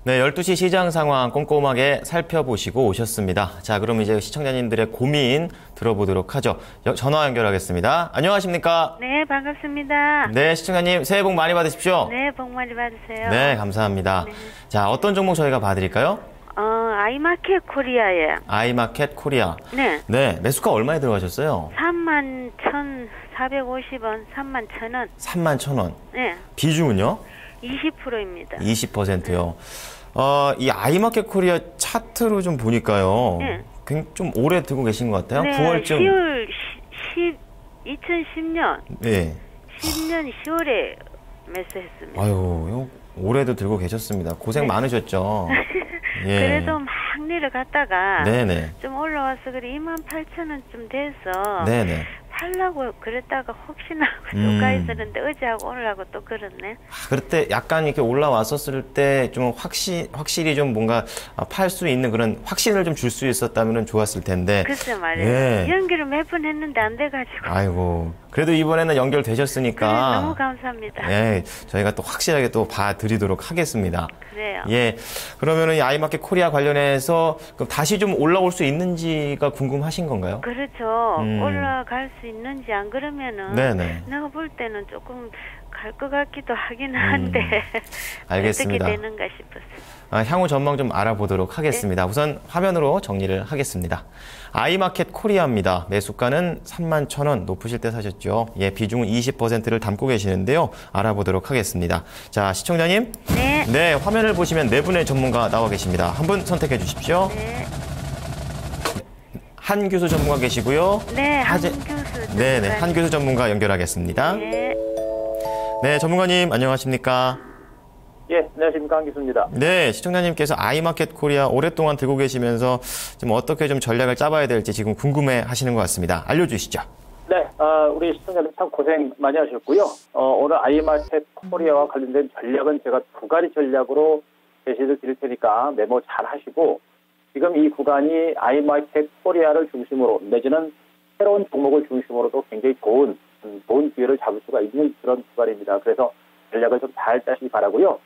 네, 12시 시장 상황 꼼꼼하게 살펴보시고 오셨습니다. 자, 그럼 이제 시청자님들의 고민 들어보도록 하죠. 전화 연결하겠습니다. 안녕하십니까? 네, 반갑습니다. 네, 시청자님 새해 복 많이 받으십시오. 네, 복 많이 받으세요. 네, 감사합니다. 네. 자, 어떤 종목 저희가 봐드릴까요? 아이마켓 코리아예요. 아이마켓 코리아. 네. 네, 매수가 얼마에 들어가셨어요? 31,450원, 31,000원. 31,000원. 네. 비중은요? 20%입니다. 20%요. 이 아이마켓 코리아 차트로 좀 보니까요. 네. 좀 오래 들고 계신 것 같아요. 네, 9월쯤. 2010년. 네. 10년 10월에 매수했습니다. 아유, 올해도 들고 계셨습니다. 고생 네. 많으셨죠. 예. 그래도 막 내려갔다가 네네. 좀 올라와서 그래 28,000원쯤 돼서 네네. 팔라고 그랬다가 혹시나 누가 있었는데 어제하고 오늘하고 또 그렇네. 그럴 때 약간 이렇게 올라왔었을 때 좀 확실히 좀 뭔가 팔 수 있는 그런 확신을 좀 줄 수 있었다면 좋았을 텐데. 글쎄 말이에요. 예. 연기를 몇 번 했는데 안 돼가지고. 아이고. 그래도 이번에는 연결되셨으니까. 그래, 너무 감사합니다. 예. 저희가 또 확실하게 또 봐드리도록 하겠습니다. 그래요. 예. 그러면은 이 아이마켓 코리아 관련해서 그럼 다시 좀 올라올 수 있는지가 궁금하신 건가요? 그렇죠. 올라갈 수 있는지 안 그러면은 네네. 내가 볼 때는 조금 갈 것 같기도 하긴 한데 알겠습니다. 어떻게 되는가 싶었어요. 향후 전망 좀 알아보도록 하겠습니다. 우선 화면으로 정리를 하겠습니다. 아이마켓 코리아입니다. 매수가는 31,000원 높으실 때 사셨죠. 예, 비중은 20%를 담고 계시는데요. 알아보도록 하겠습니다. 자, 시청자님. 네. 네, 화면을 보시면 네 분의 전문가 나와 계십니다. 한 분 선택해 주십시오. 네. 한규수 전문가 계시고요. 네, 한규수. 네네, 한규수 전문가 연결하겠습니다. 네. 네, 전문가님 안녕하십니까? 예, 안녕하십니까. 한기수입니다. 네, 시청자님께서 아이마켓 코리아 오랫동안 들고 계시면서 지금 어떻게 좀 전략을 짜봐야 될지 지금 궁금해 하시는 것 같습니다. 알려주시죠. 네, 우리 시청자들 참 고생 많이 하셨고요. 오늘 아이마켓 코리아와 관련된 전략은 제가 두 가지 전략으로 제시를 드릴 테니까 메모 잘 하시고, 지금 이 구간이 아이마켓 코리아를 중심으로 내지는 새로운 종목을 중심으로도 굉장히 좋은 기회를 잡을 수가 있는 그런 구간입니다. 그래서 전략을 좀 잘 짜시기 바라고요.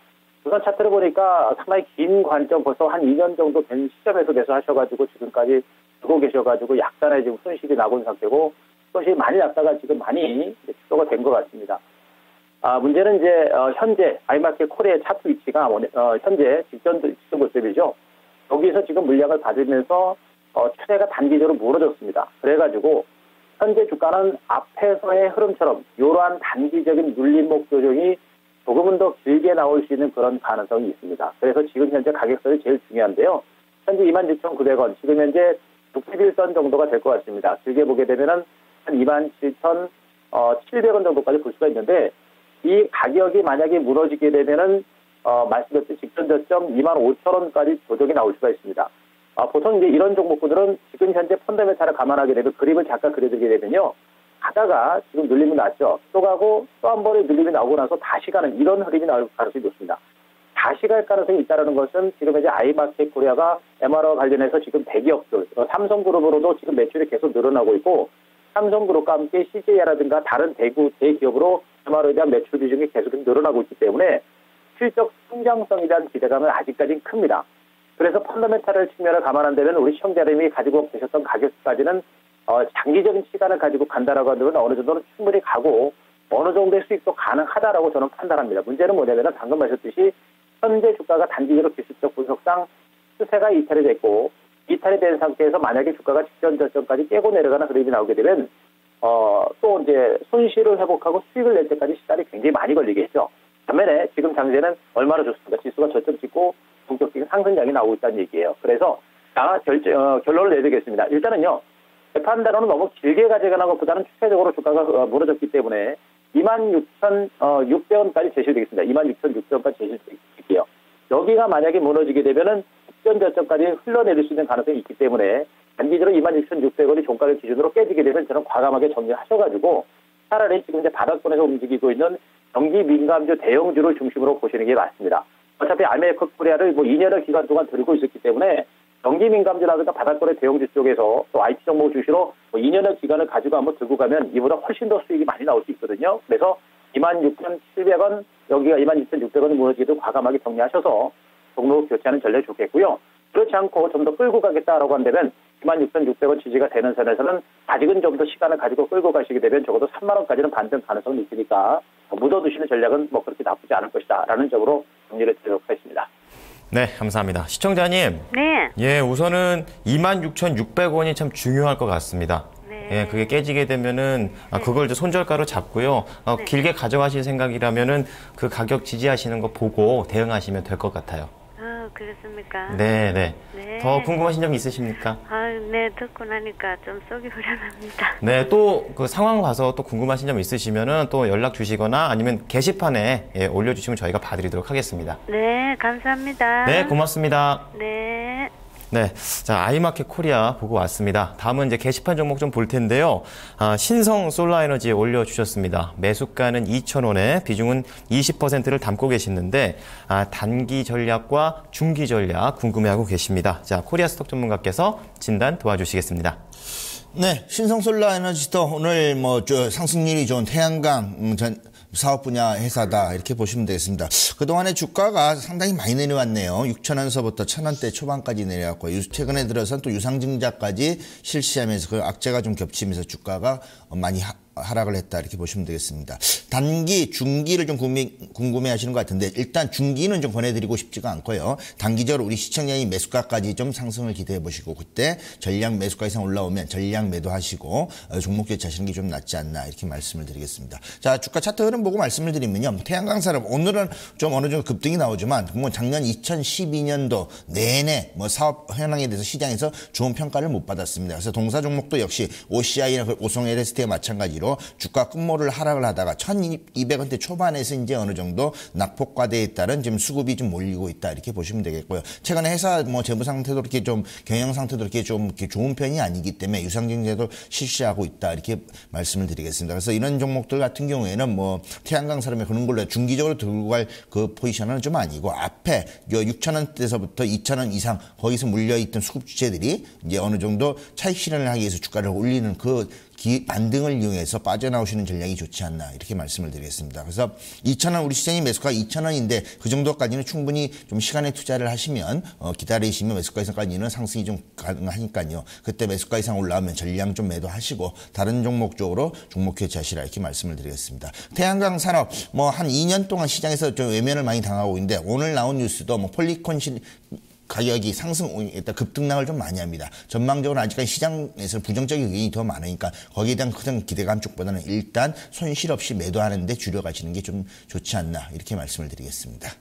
우선 차트를 보니까 상당히 긴 관점, 벌써 한 2년 정도 된 시점에서 매수하셔가지고 지금까지 두고 계셔가지고 약간의 지금 손실이 나고 있는 상태고, 손실이 많이 났다가 지금 많이 축소가 된 것 같습니다. 문제는 이제 현재 아이마켓 코리아의 차트 위치가 현재 직전 모습이죠. 여기서 지금 물량을 받으면서 추세가 단기적으로 무너졌습니다. 그래가지고 현재 주가는 앞에서의 흐름처럼 이러한 단기적인 눌림목 조정이 조금은 더 길게 나올 수 있는 그런 가능성이 있습니다. 그래서 지금 현재 가격선이 제일 중요한데요. 현재 26,900원, 지금 현재 61선 정도가 될 것 같습니다. 길게 보게 되면은 한 27,700원 정도까지 볼 수가 있는데, 이 가격이 만약에 무너지게 되면은 말씀드렸듯이 직전 저점 25,000원까지 조정이 나올 수가 있습니다. 보통 이제 이런 종목들은 지금 현재 펀더멘탈을 감안하게 되면 그림을 잠깐 그려드리게 되면요. 가다가 지금 눌림이 났죠. 또 가고 또 한 번에 눌림이 나오고 나서 다시 가는 이런 흐름이 나올 가능성이 높습니다. 다시 갈 가능성이 있다는 것은 지금 이제 아이마켓 코리아가 MR와 관련해서 지금 대기업들, 삼성그룹으로도 지금 매출이 계속 늘어나고 있고, 삼성그룹과 함께 CJ라든가 다른 대기업으로 MR에 대한 매출 비중이 계속 늘어나고 있기 때문에 실적 성장성에 대한 기대감은 아직까지는 큽니다. 그래서 펀더멘탈 측면을 감안한다면 우리 시청자님이 가지고 계셨던 가격까지는 장기적인 시간을 가지고 간다라고 한다면 어느 정도는 충분히 가고 어느 정도의 수익도 가능하다라고 저는 판단합니다. 문제는 뭐냐면 방금 말씀드렸듯이 현재 주가가 단기적으로 기술적 분석상 추세가 이탈이 됐고, 이탈이 된 상태에서 만약에 주가가 직전 저점까지 깨고 내려가는 흐름이 나오게 되면 또 이제 손실을 회복하고 수익을 낼 때까지 시간이 굉장히 많이 걸리겠죠. 반면에 지금 장세는 얼마나 좋습니까? 지수가 저점 찍고 본격적인 상승장이 나오고 있다는 얘기예요. 그래서 결론을 내드리겠습니다. 일단은요, 재판단으로는 너무 길게 가져가는 것보다는 추세적으로 주가가 무너졌기 때문에 26,600원까지 제시되겠습니다. 26,600원까지 제시드릴게요. 여기가 만약에 무너지게 되면은 직전 저점까지 흘러내릴 수 있는 가능성이 있기 때문에 단기적으로 26,600원이 종가를 기준으로 깨지게 되면 저는 과감하게 정리하셔가지고 차라리 지금 이제 바닥권에서 움직이고 있는 경기 민감주 대형주를 중심으로 보시는 게 맞습니다. 어차피 아이마켓 코리아를 2년의 기간 동안 들고 있었기 때문에 경기 민감주라든가 바닥권의 대형주 쪽에서 또 IT 정보 주시로 2년의 기간을 가지고 한번 들고 가면 이보다 훨씬 더 수익이 많이 나올 수 있거든요. 그래서 26,700원, 여기가 26,600원이 무너지기도 과감하게 정리하셔서 종로 교체하는 전략이 좋겠고요. 그렇지 않고 좀 더 끌고 가겠다라고 한다면 26,600원 지지가 되는 선에서는 아직은 좀 더 시간을 가지고 끌고 가시게 되면 적어도 3만 원까지는 반등 가능성이 있으니까 묻어두시는 전략은 뭐 그렇게 나쁘지 않을 것이다라는 점으로 정리를 드리도록 하겠습니다. 네, 감사합니다. 시청자님. 네. 예, 우선은 26,600원이 참 중요할 것 같습니다. 네. 예, 그게 깨지게 되면은 그걸 이제 손절가로 잡고요. 길게 가져가실 생각이라면은 그 가격 지지하시는 거 보고 대응하시면 될 것 같아요. 그렇습니까? 네, 네. 네. 더 궁금하신 점 있으십니까? 네, 듣고 나니까 좀 속이 후련합니다. 네, 또 그 상황 봐서 또 궁금하신 점 있으시면은 또 연락 주시거나 아니면 게시판에 올려주시면 저희가 봐드리도록 하겠습니다. 네, 감사합니다. 네, 고맙습니다. 네. 네, 자, 아이마켓 코리아 보고 왔습니다. 다음은 이제 게시판 종목 좀 볼 텐데요. 신성 솔라에너지에 올려주셨습니다. 매수가는 2,000원에 비중은 20%를 담고 계시는데 단기 전략과 중기 전략 궁금해하고 계십니다. 자, 코리아 스톡 전문가께서 진단 도와주시겠습니다. 네, 신성솔라에너지도 오늘 상승률이 좋은 태양광 사업 분야 회사다 이렇게 보시면 되겠습니다. 그동안에 주가가 상당히 많이 내려왔네요. 6,000원서부터 1,000원대 초반까지 내려왔고 최근에 들어서는 또 유상증자까지 실시하면서 그 악재가 좀 겹치면서 주가가 많이 하락을 했다 이렇게 보시면 되겠습니다. 단기, 중기를 좀 궁금해 하시는 것 같은데 일단 중기는 좀 권해드리고 싶지가 않고요. 단기적으로 우리 시청자님 매수가까지 좀 상승을 기대해 보시고 그때 전량 매수가 이상 올라오면 전량 매도하시고 종목 교체하시는 게 좀 낫지 않나 이렇게 말씀을 드리겠습니다. 자, 주가 차트 흐름 보고 말씀을 드리면요. 태양광산업 오늘은 좀 어느 정도 급등이 나오지만 작년 2012년도 내내 사업 현황에 대해서 시장에서 좋은 평가를 못 받았습니다. 그래서 동사 종목도 역시 OCI나 오송 LST와 마찬가지로 주가 끝모를 하락을 하다가 1,200원대 초반에서 이제 어느 정도 낙폭과대에 따른 지금 수급이 좀 몰리고 있다 이렇게 보시면 되겠고요. 최근에 회사 재무 상태도 이렇게 좀 경영 상태도 이렇게 좀 이렇게 좋은 편이 아니기 때문에 유상증자도 실시하고 있다 이렇게 말씀을 드리겠습니다. 그래서 이런 종목들 같은 경우에는 태양광산업에 그런 걸로 중기적으로 들고 갈 그 포지션은 좀 아니고 앞에 6,000원대에서부터 2,000원 이상 거기서 물려있던 수급 주체들이 이제 어느 정도 차익 실현을 하기 위해서 주가를 올리는 그 반등을 이용해서 빠져나오시는 전략이 좋지 않나 이렇게 말씀을 드리겠습니다. 그래서 2,000원 우리 시장의 매수가 2,000원인데 그 정도까지는 충분히 좀 시간에 투자를 하시면 기다리시면 매수가 이상까지는 상승이 좀 가능하니까요. 그때 매수가 이상 올라오면 전량 좀 매도하시고 다른 종목 쪽으로 종목 교체하시라 이렇게 말씀을 드리겠습니다. 태양광 산업 한 2년 동안 시장에서 좀 외면을 많이 당하고 있는데 오늘 나온 뉴스도 폴리콘 가격이 일단 급등락을 좀 많이 합니다. 전망적으로 아직까지 시장에서 부정적인 의견이 더 많으니까 거기에 대한 큰 기대감 쪽보다는 일단 손실 없이 매도하는 데 줄여가시는 게 좀 좋지 않나 이렇게 말씀을 드리겠습니다.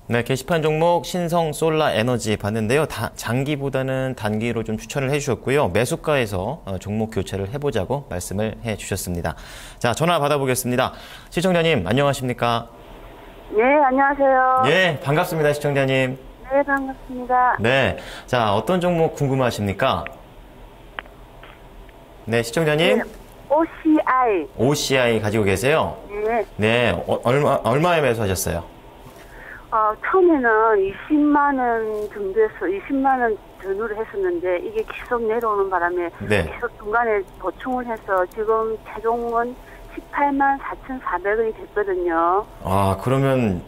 네, 게시판 종목 신성 솔라 에너지 봤는데요. 장기보다는 단기로 좀 추천을 해주셨고요. 매수가에서 종목 교체를 해보자고 말씀을 해주셨습니다. 자, 전화 받아보겠습니다. 시청자님 안녕하십니까? 네, 안녕하세요. 예, 반갑습니다, 시청자님. 네, 반갑습니다. 네, 자, 어떤 종목 궁금하십니까? 네, 시청자님. 네, OCI. OCI 가지고 계세요? 네. 네, 얼마에 매수하셨어요? 처음에는 20만 원 정도에서 20만 원 전후를 했었는데 이게 계속 내려오는 바람에 네. 계속 중간에 보충을 해서 지금 최종은 18만 4,400원이 됐거든요. 그러면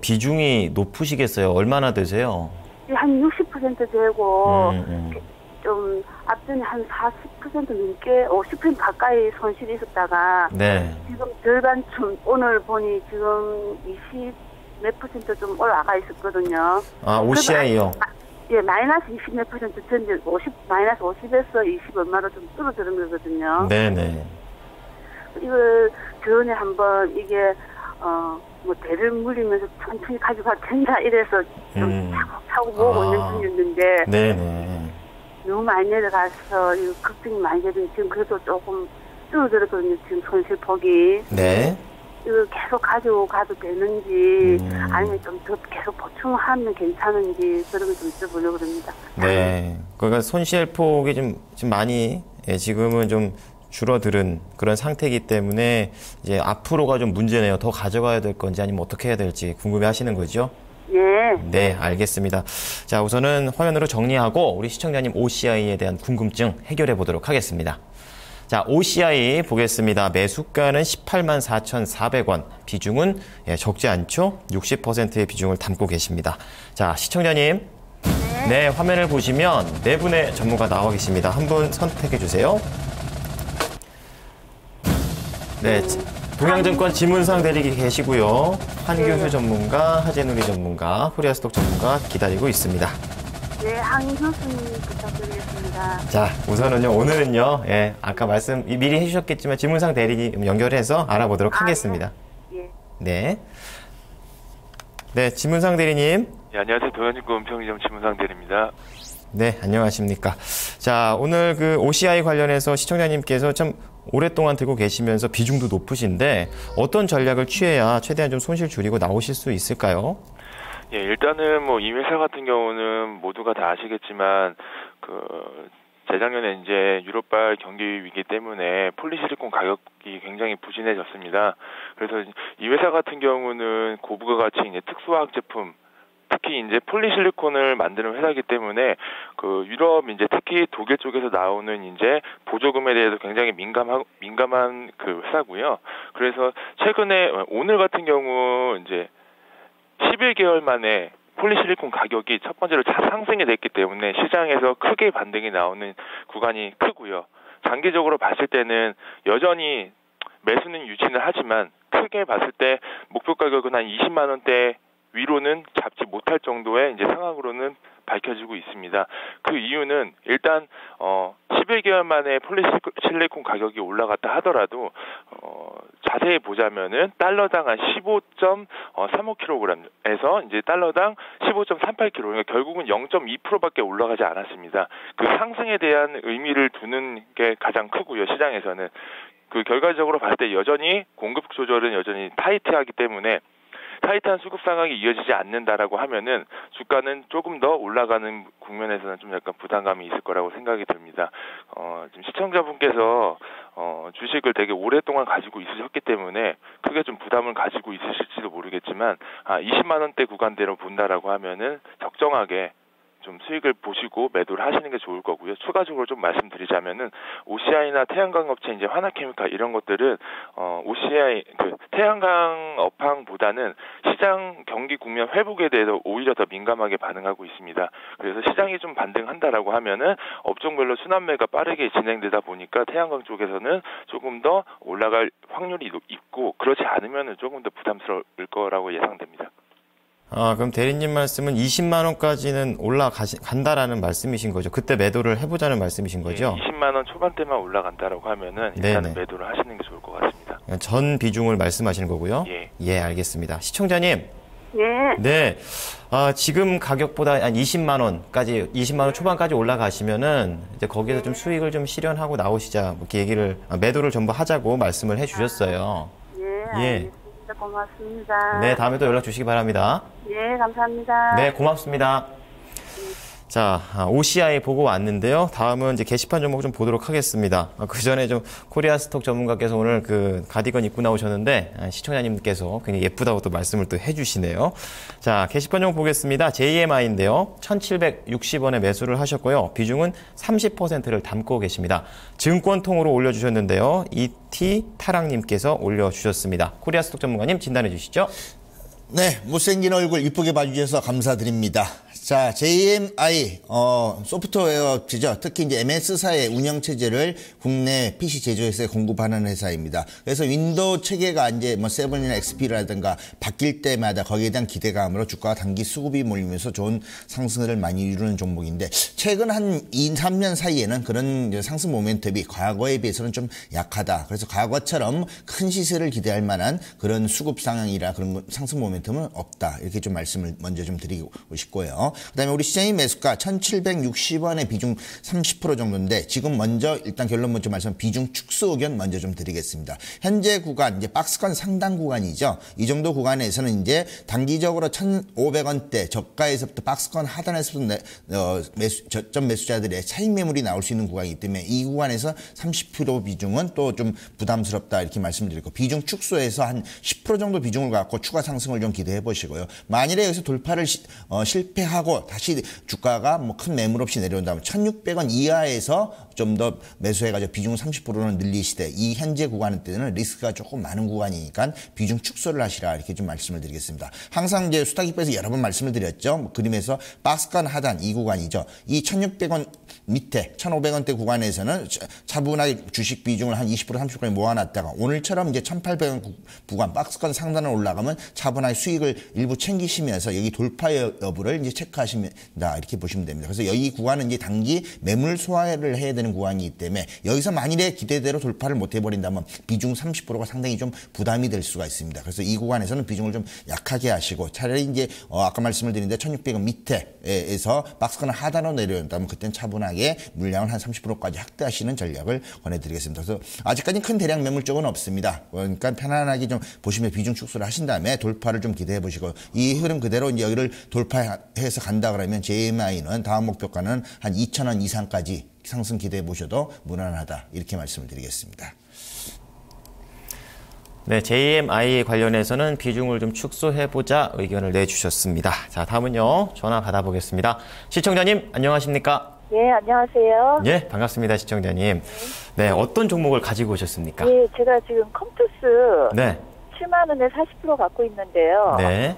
비중이 높으시겠어요? 얼마나 되세요? 한 60% 되고 좀 앞전에 한 40% 넘게 50% 가까이 손실이 있었다가 네. 지금 절반쯤 오늘 보니 지금 20 몇 퍼센트 좀 올라가 있었거든요. OCI요? 예, 마이너스 20 몇 퍼센트 전제 마이너스 50에서 20 얼마로 좀 줄어드는 거거든요. 네네. 이걸 전에 한번 이게 대를 물리면서 천천히 가져가도 된다 이래서 좀 차고 보고 있는 중이었는데 네네. 너무 많이 내려가서 이거 걱정이 많이 되더니 지금 그래도 조금 줄어들었거든요. 지금 손실폭이. 네. 이거 계속 가지고 가도 되는지 아니면 좀 더 계속 보충하면 괜찮은지 그런 걸 좀 여쭤보려고 합니다. 네. 그러니까 손실폭이 좀 많이 지금은 좀 줄어드는 그런 상태이기 때문에 이제 앞으로가 좀 문제네요. 더 가져가야 될 건지 아니면 어떻게 해야 될지 궁금해 하시는 거죠? 예. 네, 알겠습니다. 자, 우선은 화면으로 정리하고 우리 시청자님 OCI에 대한 궁금증 해결해 보도록 하겠습니다. 자, OCI 보겠습니다. 매수가는 18만 4,400원. 비중은 적지 않죠? 60%의 비중을 담고 계십니다. 자, 시청자님. 네, 화면을 보시면 네 분의 전문가 나와 계십니다. 한 분 선택해 주세요. 네, 동양증권 지문상 대리기 계시고요. 한교수 전문가, 하재누리 전문가, 코리아스톡 전문가 기다리고 있습니다. 네, 한 교수님 부탁드리겠습니다. 자, 우선은요, 오늘은요, 아까 말씀 미리 해주셨겠지만 지문상 대리기 연결해서 알아보도록 하겠습니다. 예. 네. 네, 지문상 대리님. 네, 안녕하세요. 동현증권 은평이점 지문상 대리입니다. 네, 안녕하십니까. 자, 오늘 그 OCI 관련해서 시청자님께서 참 오랫동안 들고 계시면서 비중도 높으신데 어떤 전략을 취해야 최대한 좀 손실 줄이고 나오실 수 있을까요? 예, 일단은 뭐 이 회사 같은 경우는 모두가 다 아시겠지만 재작년에 이제 유럽발 경기 위기 때문에 폴리실리콘 가격이 굉장히 부진해졌습니다. 그래서 이 회사 같은 경우는 고부가 가치 이제 특수화학 제품, 특히 이제 폴리실리콘을 만드는 회사이기 때문에 유럽 이제 특히 독일 쪽에서 나오는 이제 보조금에 대해서 굉장히 민감한 그 회사고요. 그래서 최근에 오늘 같은 경우 이제 11개월 만에 폴리실리콘 가격이 첫 번째로 상승이 됐기 때문에 시장에서 크게 반등이 나오는 구간이 크고요. 장기적으로 봤을 때는 여전히 매수는 유지는 하지만 크게 봤을 때 목표 가격은 한 20만 원대 위로는 잡지 못할 정도의 이제 상황으로는 밝혀지고 있습니다. 그 이유는 일단 11개월 만에 폴리실리콘 가격이 올라갔다 하더라도 자세히 보자면은 달러당 한 15.35kg에서 이제 달러당 15.38kg, 그러니까 결국은 0.2%밖에 올라가지 않았습니다. 그 상승에 대한 의미를 두는 게 가장 크고요. 시장에서는 그 결과적으로 봤을 때 여전히 공급 조절은 여전히 타이트하기 때문에 타이트한 수급 상황이 이어지지 않는다라고 하면은 주가는 조금 더 올라가는 국면에서는 좀 약간 부담감이 있을 거라고 생각이 듭니다. 지금 시청자분께서 주식을 되게 오랫동안 가지고 있으셨기 때문에 크게 좀 부담을 가지고 있으실지도 모르겠지만 20만 원대 구간대로 본다라고 하면은 적정하게 좀 수익을 보시고 매도를 하시는 게 좋을 거고요. 추가적으로 좀 말씀드리자면은 OCI나 태양광 업체 이제 화나케미칼 이런 것들은 OCI 태양광 업황보다는 시장 경기 국면 회복에 대해서 오히려 더 민감하게 반응하고 있습니다. 그래서 시장이 좀 반등한다라고 하면은 업종별로 순환매가 빠르게 진행되다 보니까 태양광 쪽에서는 조금 더 올라갈 확률이 있고 그렇지 않으면은 조금 더 부담스러울 거라고 예상됩니다. 그럼 대리님 말씀은 20만 원까지는 올라간다라는 말씀이신 거죠? 그때 매도를 해보자는 말씀이신 거죠? 20만 원 초반대만 올라간다라고 하면은 일단은 매도를 하시는 게 좋을 것 같습니다. 전 비중을 말씀하시는 거고요? 예, 알겠습니다. 시청자님. 예. 네. 지금 가격보다 한 20만 원 초반까지 올라가시면은 이제 거기에서 좀 수익을 좀 실현하고 나오시자 이렇게 매도를 전부 하자고 말씀을 해 주셨어요. 예. 고맙습니다. 네, 다음에 또 연락 주시기 바랍니다. 예, 감사합니다. 네, 고맙습니다. 자, OCI 보고 왔는데요. 다음은 이제 게시판 종목 좀 보도록 하겠습니다. 그 전에 좀 코리아스톡 전문가께서 오늘 그 가디건 입고 나오셨는데 시청자님께서 굉장히 예쁘다고 또 말씀을 또 해주시네요. 자, 게시판 종목 보겠습니다. JMI인데요. 1,760원에 매수를 하셨고요. 비중은 30%를 담고 계십니다. 증권통으로 올려주셨는데요. ET 타랑님께서 올려주셨습니다. 코리아스톡 전문가님 진단해 주시죠. 네, 못생긴 얼굴 이쁘게 봐주셔서 감사드립니다. 자, JMI, 소프트웨어 업체죠. 특히 이제 MS사의 운영체제를 국내 PC 제조회사에 공급하는 회사입니다. 그래서 윈도우 체계가 이제 뭐 7이나 XP라든가 바뀔 때마다 거기에 대한 기대감으로 주가가 단기 수급이 몰리면서 좋은 상승을 많이 이루는 종목인데, 최근 한 2, 3년 사이에는 그런 상승 모멘텀이 과거에 비해서는 좀 약하다. 그래서 과거처럼 큰 시세를 기대할 만한 그런 수급 상황이라 그런 상승 모멘텀은 없다. 이렇게 좀 말씀을 먼저 좀 드리고 싶고요. 그다음에 우리 시장인 매수가 1,760원의 비중 30% 정도인데, 지금 먼저 일단 결론 먼저 말씀 비중 축소 의견 먼저 좀 드리겠습니다. 현재 구간 이제 박스권 상단 구간이죠. 이 정도 구간에서는 이제 단기적으로 1,500원대 저가에서부터 박스권 하단에서부터 저점 매수자들의 차익 매물이 나올 수 있는 구간이기 때문에 이 구간에서 30% 비중은 또 좀 부담스럽다 이렇게 말씀드리고, 비중 축소해서 한 10% 정도 비중을 갖고 추가 상승을 좀 기대해 보시고요. 만일에 여기서 돌파를 실패하고 하고 다시 주가가 뭐 큰 매물 없이 내려온다면 1,600원 이하에서 좀 더 매수해가지고 비중 30%는 늘리시되 이 현재 구간 때는 리스크가 조금 많은 구간이니까 비중 축소를 하시라 이렇게 좀 말씀을 드리겠습니다. 항상 이제 수탁입에서 여러 번 말씀을 드렸죠. 뭐 그림에서 박스권 하단 이 구간이죠. 이 1,600원 밑에 1,500원대 구간에서는 차분하게 주식 비중을 한 20% 30%까지 모아놨다가 오늘처럼 이제 1,800원 구간 박스권 상단을 올라가면 차분하게 수익을 일부 챙기시면서 여기 돌파 여부를 이제 체크하십니다. 이렇게 보시면 됩니다. 그래서 여기 구간은 이제 단기 매물 소화를 해야 되는 구간이기 때문에 여기서 만일에 기대대로 돌파를 못 해버린다면 비중 30%가 상당히 좀 부담이 될 수가 있습니다. 그래서 이 구간에서는 비중을 좀 약하게 하시고 차라리 이제 아까 말씀을 드렸는데 1,600원 밑에에서 박스권 하단으로 내려온다면 그때는 차분하게 물량을 한 30%까지 확대하시는 전략을 권해드리겠습니다. 그래서 아직까지 큰 대량 매물 쪽은 없습니다. 그러니까 편안하게 좀 보시면 비중 축소를 하신 다음에 돌파를 좀 기대해 보시고 이 흐름 그대로 이제 여기를 돌파해서 간다 그러면 JMI는 다음 목표가는 한 2,000원 이상까지 상승 기대해 보셔도 무난하다 이렇게 말씀을 드리겠습니다. 네, JMI 관련해서는 비중을 좀 축소해보자 의견을 내주셨습니다. 자, 다음은요. 전화 받아보겠습니다. 시청자님, 안녕하십니까? 예, 안녕하세요. 예, 반갑습니다, 시청자님. 네, 어떤 종목을 가지고 오셨습니까? 예, 제가 지금 컴투스 네. 7만 원에 40% 갖고 있는데요. 네.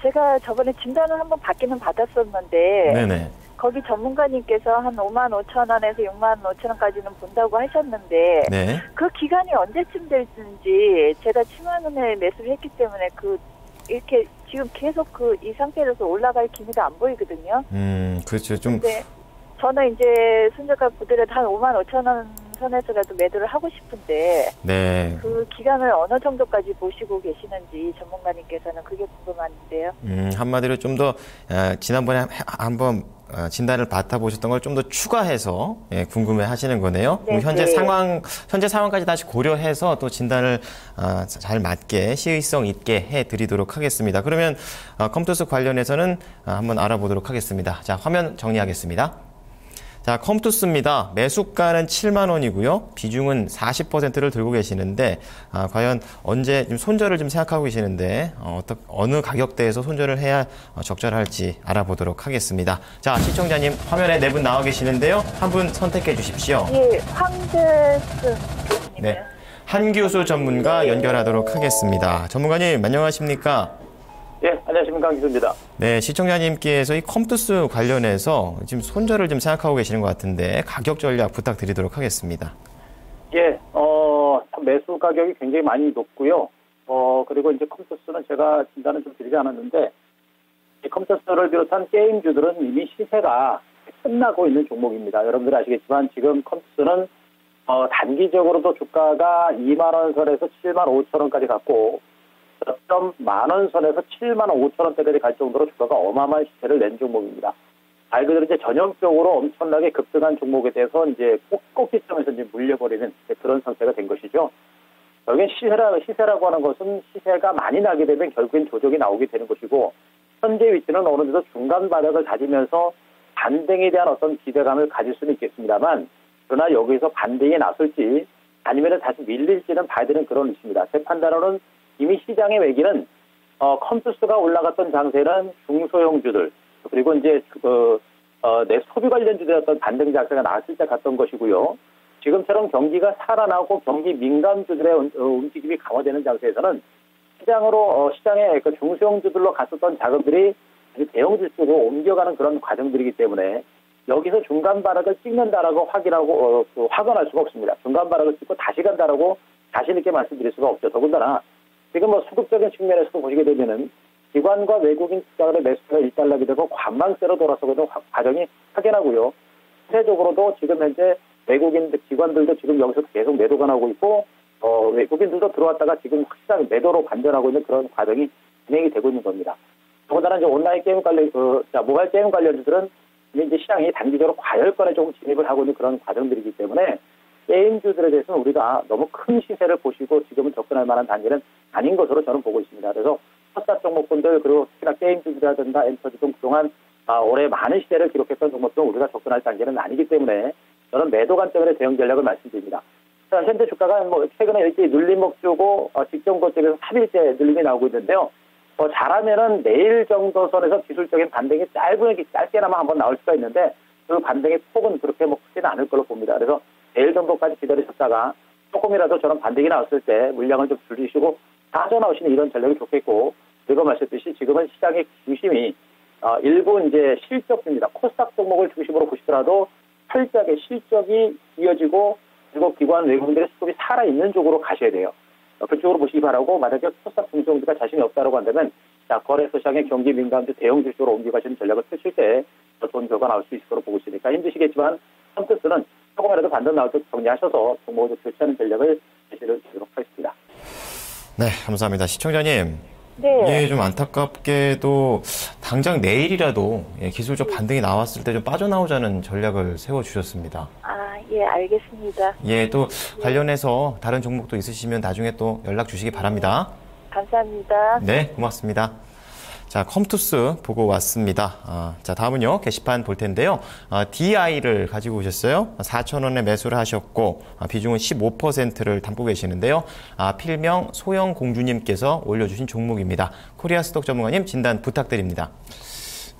제가 저번에 진단을 한번 받기는 받았었는데 네네. 거기 전문가님께서 한 5만 5천 원에서 6만 5천 원까지는 본다고 하셨는데 네. 그 기간이 언제쯤 될지 제가 7만 원에 매수를 했기 때문에 이렇게 지금 계속 이 상태로서 올라갈 기미가 안 보이거든요. 그렇죠. 좀. 근데 저는 이제 손절가 보더라도 한 5만 5천 원 선에서라도 매도를 하고 싶은데 네. 그 기간을 어느 정도까지 보시고 계시는지 전문가님께서는 그게 궁금한데요. 한마디로 좀 더 지난번에 한번 진단을 받아보셨던 걸 좀 더 추가해서 궁금해 하시는 거네요. 네, 현재 네. 현재 상황까지 다시 고려해서 또 진단을 잘 맞게 시의성 있게 해드리도록 하겠습니다. 그러면 컴투스 관련해서는 한번 알아보도록 하겠습니다. 자, 화면 정리하겠습니다. 자, 컴투스입니다. 매수가는 7만 원이고요. 비중은 40%를 들고 계시는데 과연 언제 좀 손절을 좀 생각하고 계시는데 어느 가격대에서 손절을 해야 적절할지 알아보도록 하겠습니다. 자, 시청자님 화면에 네 분 나와 계시는데요. 한 분 선택해 주십시오. 예, 황재승 교수님이요. 네, 한규수 전문가 연결하도록 하겠습니다. 전문가님 안녕하십니까? 예, 안녕하십니까, 강기수입니다. 네, 시청자님께서 이 컴투스 관련해서 지금 손절을 좀 생각하고 계시는 것 같은데 가격 전략 부탁드리도록 하겠습니다. 예, 매수 가격이 굉장히 많이 높고요. 그리고 이제 컴투스는 제가 진단은 좀 드리지 않았는데, 이 컴투스를 비롯한 게임주들은 이미 시세가 끝나고 있는 종목입니다. 여러분들 아시겠지만 지금 컴투스는 단기적으로도 주가가 2만 원 선에서 7만 5천 원까지 갔고, 저점 10,000원 선에서 7만 5천 원대까지 갈 정도로 주가가 어마어마한 시세를 낸 종목입니다. 말 그대로 이제 전형적으로 엄청나게 급등한 종목에 대해서 이제 꼭지점에서 이제 물려버리는 그런 상태가 된 것이죠. 여기는 시세라고 하는 것은 시세가 많이 나게 되면 결국엔 조정이 나오게 되는 것이고, 현재 위치는 어느 정도 중간 바닥을 다지면서 반등에 대한 어떤 기대감을 가질 수는 있겠습니다만, 그러나 여기서 반등이 나설지 아니면 다시 밀릴지는 봐야 되는 그런 위치입니다. 제 판단으로는 이미 시장의 외기는 컴투스가 올라갔던 장세는 중소형주들 그리고 이제 내 소비 관련주들의 어떤 반등 장세가 나왔을 때 갔던 것이고요. 지금처럼 경기가 살아나고 경기 민감주들의 움직임이 강화되는 장세에서는 시장의 그 중소형주들로 갔었던 자금들이 대형주 쪽으로 옮겨가는 그런 과정들이기 때문에 여기서 중간 바닥을 찍는다라고 확언할 수가 없습니다. 중간 바닥을 찍고 다시 간다라고 자신 있게 말씀드릴 수가 없죠. 더군다나 지금 수급적인 측면에서도 보시게 되면은 기관과 외국인 시장의 매수가 일단락이 되고 관망세로 돌아서는 과정이 확연하고요. 실제적으로도 지금 현재 기관들도 지금 여기서 계속 매도가 나오고 있고 외국인들도 들어왔다가 지금 확실하게 매도로 반전하고 있는 그런 과정이 진행이 되고 있는 겁니다. 더군다나 이제 온라인 게임 모바일 게임 관련주들은 이제 시장이 단기적으로 과열권에 조금 진입을 하고 있는 그런 과정들이기 때문에 게임주들에 대해서는 우리가 너무 큰 시세를 보시고 지금은 접근할 만한 단계는 아닌 것으로 저는 보고 있습니다. 그래서 첫사 종목군들 그리고 특히나 게임주라든가 엔터지 등 그동안 올해 많은 시세를 기록했던 종목들은 우리가 접근할 단계는 아니기 때문에 저는 매도 관점의 대응 전략을 말씀드립니다. 현재 주가가 최근에 일찍 눌림목 주고 직전 고점에서 3일째 눌림이 나오고 있는데요. 잘하면은 내일 정도 선에서 기술적인 반등이 짧게나마 한번 나올 수가 있는데 그 반등의 폭은 그렇게 크지는 않을 걸로 봅니다. 그래서 내일 정도까지 기다리셨다가 조금이라도 저런 반등이 나왔을 때 물량을 좀 줄이시고 빠져나오시는 이런 전략이 좋겠고, 그리고 말씀드렸듯이 지금은 시장의 중심이 일부 이제 실적입니다. 코스닥 종목을 중심으로 보시더라도 철저하게 실적이 이어지고, 그리고 기관 외국인들의 수급이 살아있는 쪽으로 가셔야 돼요. 그쪽으로 보시기 바라고, 만약에 코스닥 중소기업가 자신이 없다고 한다면 거래소 시장의 경기 민감주 대형 주식으로 옮겨가시는 전략을 펼칠 때 더 좋은 결과 나올 수 있을 거로 보고 있으니까 힘드시겠지만 선뜻은 조금이라도 반등 나올 때 정리하셔서 종목을 좀 교체하는 전략을 제시를 드리도록 하겠습니다. 네, 감사합니다. 시청자님. 네. 예, 좀 안타깝게도 당장 내일이라도 기술적 반등이 나왔을 때 좀 빠져나오자는 전략을 세워주셨습니다. 아, 예, 알겠습니다. 예, 또 관련해서 다른 종목도 있으시면 나중에 또 연락 주시기 바랍니다. 감사합니다. 네, 고맙습니다. 자, 컴투스 보고 왔습니다. 자, 다음은요, 게시판 볼 텐데요. DI를 가지고 오셨어요. 4,000원에 매수를 하셨고, 비중은 15%를 담고 계시는데요. 필명 소영공주님께서 올려주신 종목입니다. 코리아 스톡 전문가님 진단 부탁드립니다.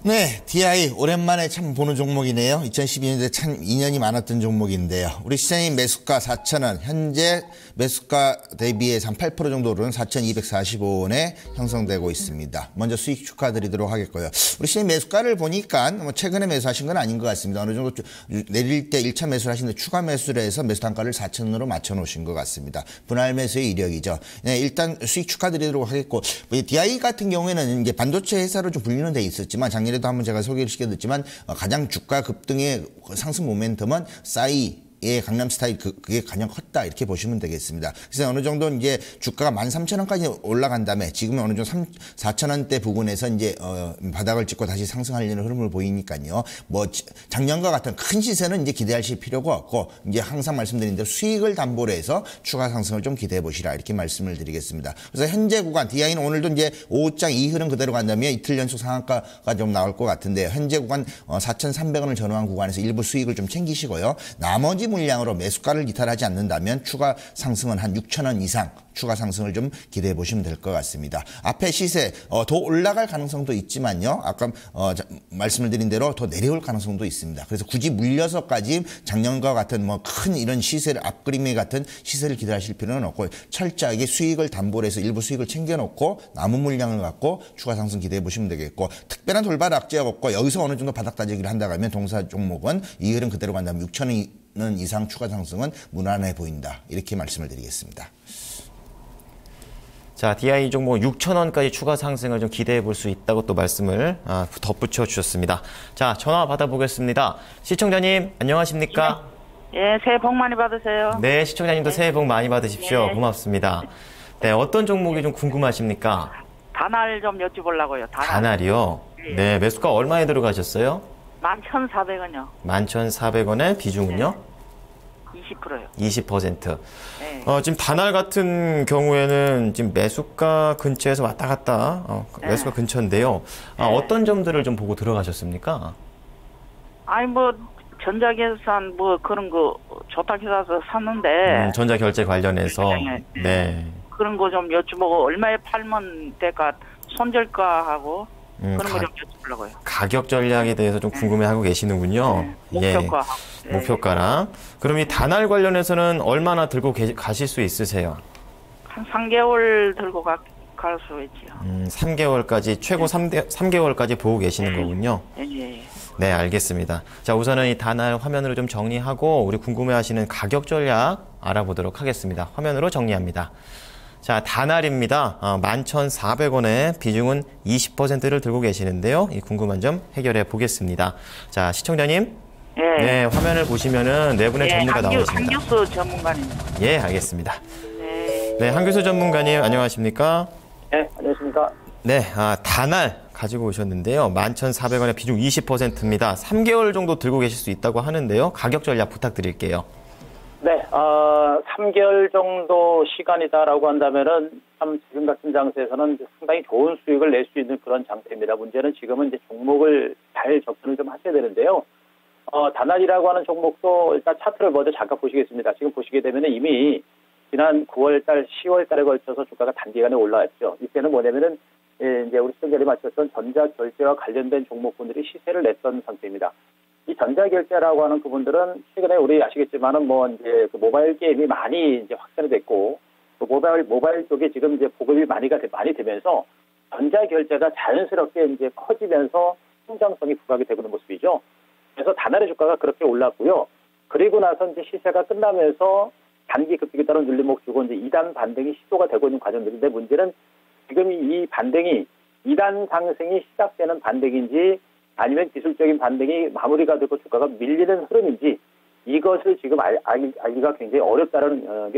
네, DI 오랜만에 참 보는 종목이네요. 2012년에 참 인연이 많았던 종목인데요. 우리 시장님 매수가 4,000원, 현재 매수가 대비해서 한 8% 정도 오른 4,245원에 형성되고 있습니다. 먼저 수익 축하드리도록 하겠고요. 우리 시장님 매수가를 보니까 최근에 매수하신 건 아닌 것 같습니다. 어느 정도 내릴 때 1차 매수를 하시는데 추가 매수를 해서 매수 단가를 4,000원으로 맞춰놓으신 것 같습니다. 분할 매수의 이력이죠. 네, 일단 수익 축하드리도록 하겠고, DI 같은 경우에는 이제 반도체 회사로 좀 분리는 돼 있었지만 작년에도 한번 제가 소개를 시켜드렸지만 가장 주가 급등의 상승 모멘텀은 싸이의 강남스타일 그게 가장 컸다 이렇게 보시면 되겠습니다. 그래서 어느 정도 이제 주가가 13,000원까지 올라간 다음에 지금은 어느 정도 4,000원대 부근에서 이제 바닥을 찍고 다시 상승하려는 흐름을 보이니까요. 작년과 같은 큰 시세는 이제 기대하실 필요가 없고, 이제 항상 말씀드린 대로 수익을 담보로 해서 추가 상승을 좀 기대해 보시라 이렇게 말씀을 드리겠습니다. 그래서 현재 구간 DI는 오늘도 이제 오후장 이 흐름 그대로 간다면 이틀 연속 상한가가 좀 나올 것 같은데요. 현재 구간 4,300원을 전후한 구간에서 일부 수익을 좀 챙기시고요. 나머지 물량으로 매수가를 이탈하지 않는다면 추가 상승은 한 6,000원 이상 추가 상승을 좀 기대해 보시면 될 것 같습니다. 앞에 시세 더 올라갈 가능성도 있지만요. 아까 말씀을 드린 대로 더 내려올 가능성도 있습니다. 그래서 굳이 물려서까지 작년과 같은 큰 이런 시세를 앞그림에 같은 시세를 기대하실 필요는 없고, 철저하게 수익을 담보로 해서 일부 수익을 챙겨놓고 남은 물량을 갖고 추가 상승 기대해 보시면 되겠고, 특별한 돌발 악재가 없고 여기서 어느 정도 바닥 다지기를 한다고 하면 동사 종목은 이 흐름 그대로 간다면 6,000원 이상 추가 상승은 무난해 보인다 이렇게 말씀을 드리겠습니다. 자, DI 종목 6,000원까지 추가 상승을 좀 기대해 볼 수 있다고 또 말씀을 덧붙여 주셨습니다. 자, 전화 받아보겠습니다. 시청자님, 안녕하십니까? 예, 새해 복 많이 받으세요. 네, 시청자님도 새해 복 많이 받으십시오. 네. 고맙습니다. 네, 어떤 종목이 좀 궁금하십니까? 단알 좀 여쭤보려고요. 단알이요? 네, 매수가 얼마에 들어가셨어요? 11,400원요. 11,400원의 비중은요? 20%요. 20%. 네. 지금 단알 같은 경우에는 지금 매수가 근처에서 왔다 갔다, 매수가 근처인데요. 어떤 점들을 좀 보고 들어가셨습니까? 아니, 전자계산 그런 거 좋다고 해서 샀는데. 전자결제 관련해서. 네. 그런 거 좀 여쭤보고, 얼마에 팔면 될까, 손절가하고, 그런 거 좀 여쭤보려고요. 가격 전략에 대해서 좀 궁금해하고 계시는군요. 목표가. 예. 목표가랑. 그럼 이 단알 관련해서는 얼마나 들고 가실 수 있으세요? 한 3개월 들고 갈 수 있지요. 3개월까지, 최고 3개월까지 보고 계시는 거군요. 예. 네, 알겠습니다. 자, 우선은 이 단알 화면으로 좀 정리하고 우리 궁금해하시는 가격 전략 알아보도록 하겠습니다. 화면으로 정리합니다. 자, 단알입니다. 11,400원에 비중은 20%를 들고 계시는데요. 이 궁금한 점 해결해 보겠습니다. 자, 시청자님. 예. 네, 화면을 보시면은 네 분의 전문가 나오십니다. 한규수 전문가님. 예, 알겠습니다. 네. 네, 한규수 전문가님 안녕하십니까? 네, 안녕하십니까? 네, 단알 가지고 오셨는데요. 11,400원에 비중 20%입니다. 3개월 정도 들고 계실 수 있다고 하는데요. 가격 전략 부탁드릴게요. 네, 3개월 정도 시간이다라고 한다면은 참 지금 같은 장세에서는 상당히 좋은 수익을 낼 수 있는 그런 장세입니다. 문제는 지금은 이제 종목을 잘 접근을 좀 하셔야 되는데요. 단알이라고 하는 종목도 일단 차트를 먼저 잠깐 보시겠습니다. 지금 보시게 되면은 이미 지난 9월달, 10월달에 걸쳐서 주가가 단기간에 올라왔죠. 이때는 뭐냐면은 이제 우리 시청자들이 마쳤던 전자결제와 관련된 종목분들이 시세를 냈던 상태입니다. 이 전자결제라고 하는 그분들은 최근에 우리 아시겠지만은 뭐 이제 그 모바일 게임이 많이 이제 확산이 됐고 그 모바일 쪽에 지금 이제 보급이 많이 되면서 전자결제가 자연스럽게 이제 커지면서 성장성이 부각이 되고 있는 모습이죠. 그래서 단알의 주가가 그렇게 올랐고요. 그리고 나서 이제 시세가 끝나면서 단기 급등에 따른 눌림목 주고 이제 2단 반등이 시도가 되고 있는 과정들인데 문제는 지금 이 반등이 2단 상승이 시작되는 반등인지 아니면 기술적인 반등이 마무리가 되고 주가가 밀리는 흐름인지 이것을 지금 알기가 굉장히 어렵다는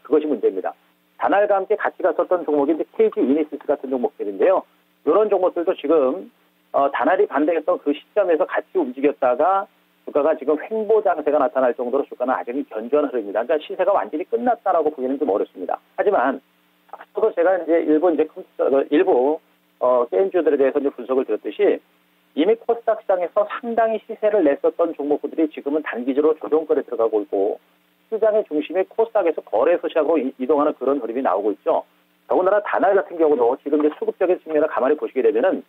그것이 문제입니다. 단알과 함께 같이 갔었던 종목이 이제 KG 유니시스 같은 종목들인데요. 이런 종목들도 지금 단알이 반등했던 그 시점에서 같이 움직였다가 주가가 지금 횡보 장세가 나타날 정도로 주가는 아직은 견조한 흐름입니다. 그러니까 시세가 완전히 끝났다라고 보기는 좀 어렵습니다. 하지만 앞서도 제가 이제 일부 게임주들에 대해서 이제 분석을 드렸듯이 이미 코스닥 시장에서 상당히 시세를 냈었던 종목들이 지금은 단기적으로 조정거래에 들어가고 있고 시장의 중심이 코스닥에서 거래소 시장으로 이동하는 그런 흐름이 나오고 있죠. 더군다나 단알 같은 경우도 지금 이제 수급적인 측면을 가만히 보시게 되면은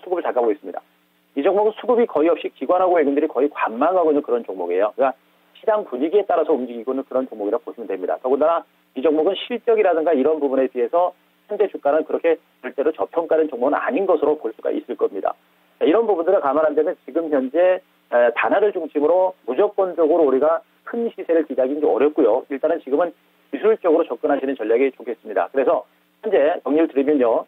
수급을 잘 가고 있습니다. 이 종목은 수급이 거의 없이 기관하고 외국인들이 거의 관망하고 있는 그런 종목이에요. 그러니까 시장 분위기에 따라서 움직이고 있는 그런 종목이라고 보시면 됩니다. 더군다나 이 종목은 실적이라든가 이런 부분에 비해서 현재 주가는 그렇게 절대로 저평가된 종목은 아닌 것으로 볼 수가 있을 겁니다. 이런 부분들을 감안한다면 지금 현재 단알을 중심으로 무조건적으로 우리가 큰 시세를 기대하기는 좀 어렵고요. 일단은 지금은 기술적으로 접근하시는 전략이 좋겠습니다. 그래서 현재 정리를 드리면요.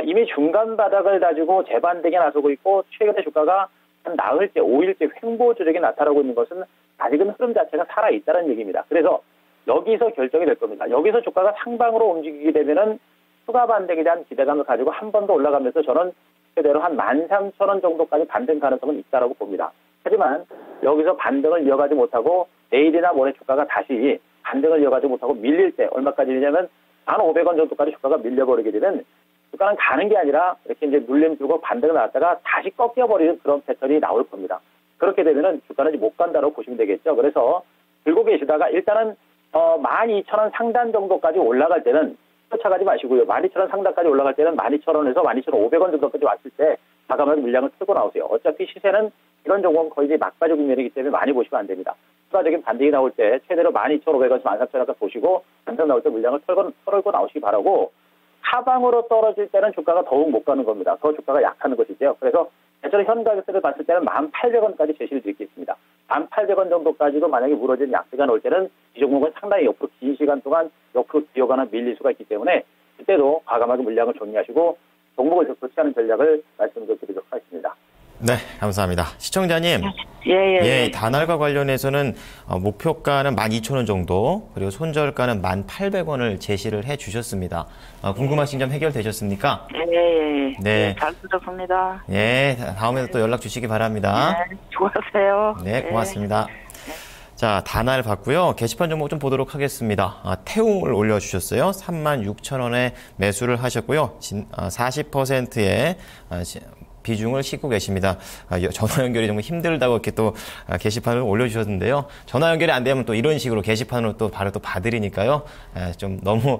이미 중간 바닥을 다지고 재반등에 나서고 있고 최근에 주가가 한 나흘째, 5일째 횡보 조정이 나타나고 있는 것은 아직은 흐름 자체가 살아있다는 얘기입니다. 그래서 여기서 결정이 될 겁니다. 여기서 주가가 상방으로 움직이게 되면은 추가 반등에 대한 기대감을 가지고 한 번 더 올라가면서 저는 최대로 한 13,000원 정도까지 반등 가능성은 있다라고 봅니다. 하지만 여기서 반등을 이어가지 못하고 내일이나 모레 주가가 다시 반등을 이어가지 못하고 밀릴 때 얼마까지냐면 1,500원 정도까지 주가가 밀려버리게 되면 주가는 가는 게 아니라 이렇게 이제 눌림 주고 반등을 나왔다가 다시 꺾여버리는 그런 패턴이 나올 겁니다. 그렇게 되면은 주가는 이제 못 간다고 보시면 되겠죠. 그래서 들고 계시다가 일단은 12,000원 상단 정도까지 올라갈 때는 쫓아가지 마시고요. 12,000원 상단까지 올라갈 때는 12,000원에서 12,500원 정도까지 왔을 때 과감하게 물량을 틀고 나오세요. 어차피 시세는 이런 종목은 거의 이제 막바지 국면이기 때문에 많이 보시면 안 됩니다. 추가적인 반등이 나올 때 최대로 12,500원에서 13,000원까지 보시고 반등 나올 때 물량을 털고 나오시기 바라고 하방으로 떨어질 때는 주가가 더욱 못 가는 겁니다. 더 주가가 약하는 것이죠. 그래서 대체로 현 가격대를 봤을 때는 1,800원까지 제시를 드리겠습니다. 1,800원 정도까지도 만약에 무너진 약세가 나올 때는 이 종목은 상당히 옆으로 긴 시간 동안 옆으로 기어가나 밀릴 수가 있기 때문에 그때도 과감하게 물량을 정리하시고 종목을 좋지 않은 전략을 말씀드리도록 하겠습니다. 네, 감사합니다. 시청자님, 예. 단알과 관련해서는 목표가는 12,000원 정도, 그리고 손절가는 1,800원을 제시를 해주셨습니다. 궁금하신 점 해결되셨습니까? 예. 네. 잘 들었습니다. 예, 다음에도 또 연락 주시기 바랍니다. 네, 수고하세요. 네, 고맙습니다. 자, 단알 봤고요. 게시판 종목 좀 보도록 하겠습니다. 태웅을 올려주셨어요. 36,000원에 매수를 하셨고요. 40%의 비중을 싣고 계십니다. 전화 연결이 정말 힘들다고 이렇게 또 게시판을 올려주셨는데요. 전화 연결이 안 되면 또 이런 식으로 게시판으로 또 바로 또 봐드리니까요. 좀 너무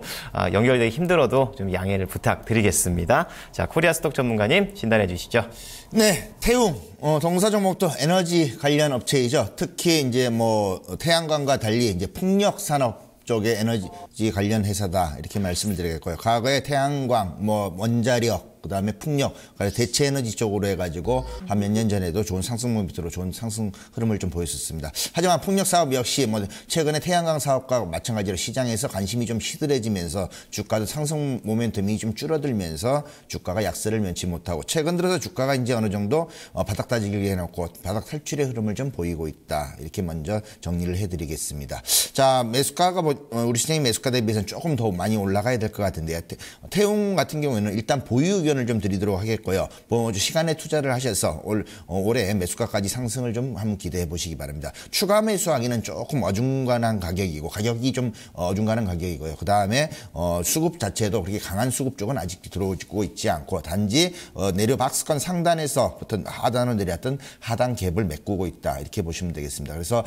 연결되기 힘들어도 좀 양해를 부탁드리겠습니다. 자, 코리아 스톡 전문가님 진단해 주시죠. 네, 태웅 동사 종목도 에너지 관련 업체이죠. 특히 이제 뭐 태양광과 달리 이제 풍력 산업 쪽의 에너지 관련 회사다 이렇게 말씀을 드리겠고요. 과거에 태양광, 뭐 원자력, 그다음에 풍력, 대체 에너지 쪽으로 해가지고 한 몇 년 전에도 좋은 상승 모멘트로 좋은 상승 흐름을 좀 보였었습니다. 하지만 풍력 사업 역시 뭐 최근에 태양광 사업과 마찬가지로 시장에서 관심이 좀 시들해지면서 주가도 상승 모멘텀이 좀 줄어들면서 주가가 약세를 면치 못하고 최근 들어서 주가가 이제 어느 정도 바닥 다지기 해놓고 바닥 탈출의 흐름을 좀 보이고 있다. 이렇게 먼저 정리를 해드리겠습니다. 자, 매수가가 우리 시장의 매수가 대비해서는 조금 더 많이 올라가야 될 것 같은데요. 태웅 같은 경우에는 일단 보유 의견을 조언을 좀 드리도록 하겠고요. 뭐 시간에 투자를 하셔서 올해 매수가까지 상승을 좀 한번 기대해 보시기 바랍니다. 추가 매수하기는 조금 어중간한 가격이고 가격이 좀 어중간한 가격이고요. 그 다음에 수급 자체도 그렇게 강한 수급 쪽은 아직 들어오고 있지 않고 단지 내려 박스권 상단에서부터 하단으로 내려왔던 하단 갭을 메꾸고 있다 이렇게 보시면 되겠습니다. 그래서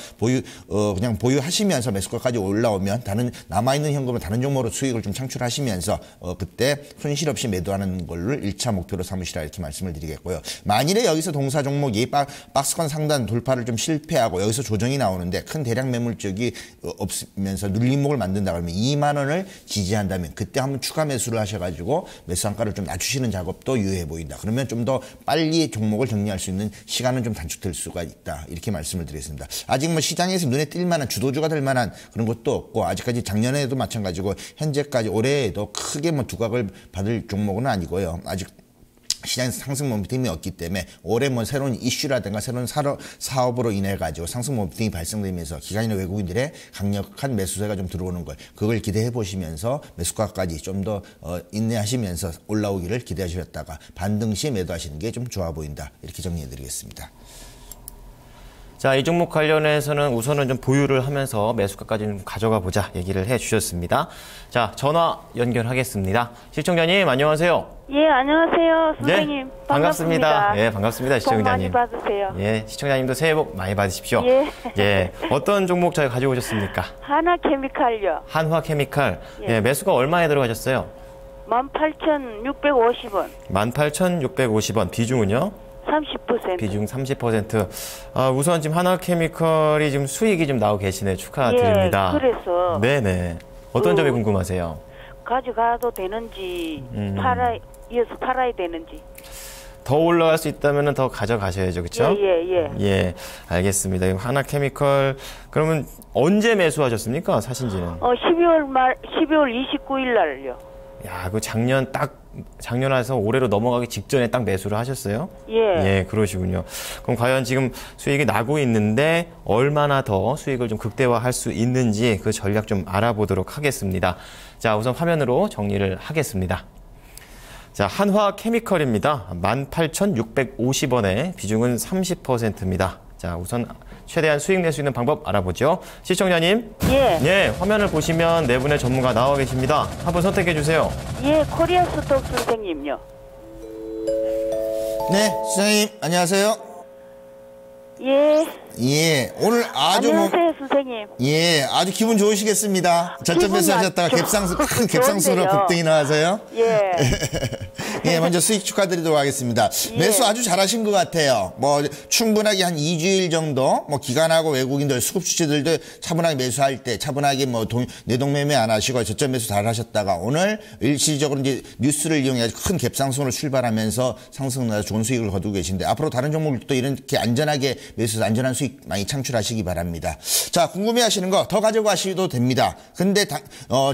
그냥 보유하시면서 매수가까지 올라오면 남아있는 현금을 다른 종목으로 수익을 좀 창출하시면서 그때 손실 없이 매도하는 걸로 1차 목표로 삼으시라 이렇게 말씀을 드리겠고요. 만일에 여기서 동사 종목이 박스권 상단 돌파를 좀 실패하고 여기서 조정이 나오는데 큰 대량 매물 쪽이 없으면서 눌림목을 만든다 그러면 2만 원을 지지한다면 그때 한번 추가 매수를 하셔가지고 매수 한가를 좀 낮추시는 작업도 유효해 보인다. 그러면 좀 더 빨리 종목을 정리할 수 있는 시간은 좀 단축될 수가 있다. 이렇게 말씀을 드리겠습니다. 아직 뭐 시장에서 눈에 띌 만한 주도주가 될 만한 그런 것도 없고 아직까지 작년에도 마찬가지고 현재까지 올해에도 크게 뭐 두각을 받을 종목은 아니고요. 아직 시장에서 상승 모멘텀이 없기 때문에 올해 뭐 새로운 이슈라든가 새로운 사업으로 인해 가지고 상승 모멘텀이 발생되면서 기관이나 외국인들의 강력한 매수세가 좀 들어오는 걸 그걸 기대해 보시면서 매수가까지 좀 더 인내하시면서 올라오기를 기대하셨다가 반등 시에 매도하시는 게 좀 좋아 보인다 이렇게 정리해 드리겠습니다. 자, 이 종목 관련해서는 우선은 좀 보유를 하면서 매수가까지 좀 가져가 보자 얘기를 해 주셨습니다. 자, 전화 연결하겠습니다. 시청자님 안녕하세요. 예, 안녕하세요. 선생님. 네, 반갑습니다. 예, 반갑습니다. 시청자님. 복 많이 받으세요. 예, 시청자님도 새해 복 많이 받으십시오. 예. 예. 어떤 종목 저희 가지고 오셨습니까? 하나케미칼요. 한화케미칼. 예. 예, 매수가 얼마에 들어가셨어요? 18,650원. 18,650원. 비중은요? 30%. 비중 30%. 우선 지금 하나케미칼이 지금 수익이 좀 나오고 계시네. 축하드립니다. 예, 그래서. 네네. 어떤 점이 궁금하세요? 가져가도 되는지, 이어서 팔아야 되는지. 더 올라갈 수 있다면 더 가져가셔야죠. 그렇죠? 예. 예, 알겠습니다. 하나케미칼 그러면 언제 매수하셨습니까? 사신지는? 12월 29일 날요. 야, 그 작년 와서 올해로 넘어가기 직전에 딱 매수를 하셨어요? 예. 예, 그러시군요. 그럼 과연 지금 수익이 나고 있는데 얼마나 더 수익을 좀 극대화할 수 있는지 그 전략 좀 알아보도록 하겠습니다. 자, 우선 화면으로 정리를 하겠습니다. 자, 한화케미칼입니다. 18,650원에 비중은 30%입니다. 자, 우선 최대한 수익 낼 수 있는 방법 알아보죠. 시청자님. 예. 화면을 보시면 네 분의 전문가 나와 계십니다. 한번 선택해 주세요. 예, 코리아 스톡 선생님요. 네, 선생님 안녕하세요. 예, 오늘 아주 안녕하세요, 선생님. 아주 기분 좋으시겠습니다. 저점 매수하셨다가 큰 갭상승으로 급등이 나와서요. 예. 예, 먼저 수익 축하드리도록 하겠습니다. 매수 아주 잘하신 것 같아요. 뭐 충분하게 한 2주일 정도 뭐 기관하고 외국인들 수급 주체들도 차분하게 매수할 때 차분하게 뭐 내동매매 안 하시고 저점 매수 잘 하셨다가 오늘 일시적으로 이제 뉴스를 이용해 큰 갭상승으로 출발하면서 상승나서 좋은 수익을 거두고 계신데 앞으로 다른 종목들도 이렇게 안전하게 매수해서 안전한 수익 많이 창출하시기 바랍니다. 자, 궁금해하시는 거 더 가져가셔도 됩니다. 근데